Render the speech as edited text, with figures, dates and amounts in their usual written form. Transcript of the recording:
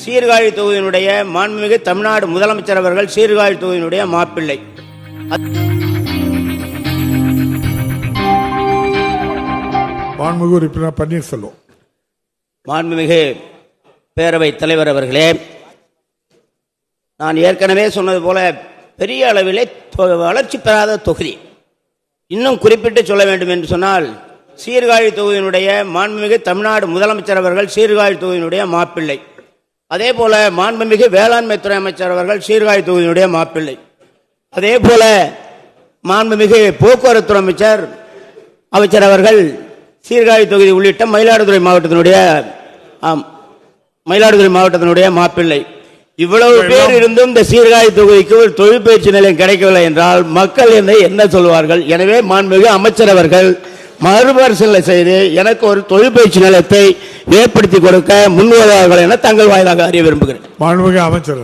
சீர்காழி தொகுதியினுடைய மாண்புமிகு தமிழ்நாடு முதலமைச்சர் அவர்கள் சீர்காழி தொகுதியினுடைய மாப்பிள்ளை. மாண்புமிகு உறுப்பினர் பன்னீர்செல்வம். மாண்புமிகு பேரவைத் தலைவர் அவர்களே, நான் ஏற்கனவே சொன்னது போல பெரிய அளவிலே வளர்ச்சி பெறாத தொகுதி. இன்னும் குறிப்பிட்டு சொல்ல வேண்டும் என்று சொன்னால், சீர்காழி தொகுதியினுடைய மாண்புமிகு தமிழ்நாடு முதலமைச்சர் அவர்கள் சீர்காழி தொகுதியினுடைய மாப்பிள்ளை. அதே போல மாண்புமிகு வேளாண்மை துறை அமைச்சர் அவர்கள் சீர்காழி தொகுதியினுடைய மாப்பிள்ளை. அதே போல மாண்புமிகு போக்குவரத்து அமைச்சர் அவர்கள் சீர்காழி தொகுதி உள்ளிட்ட மயிலாடுதுறை மாவட்டத்தினுடைய மாப்பிள்ளை. இவ்வளவு பேர் இருந்தும் இந்த சீர்காழி தொகுதிக்கு ஒரு தொழிற்பயிற்சி நிலையம் கிடைக்கவில்லை என்றால் மக்கள் என்ன சொல்வார்கள்? எனவே மாண்புமிகு அமைச்சர் அவர்கள் மறுபரிசீலனை செய்து எனக்கு ஒரு தொழிற்பயிற்சி நிலையத்தை ஏற்படுத்தி கொடுக்க முன்வருவார்கள் என தங்கள் வாயிலாக அறிய விரும்புகிறேன். மாண்புமிகு அமைச்சர்.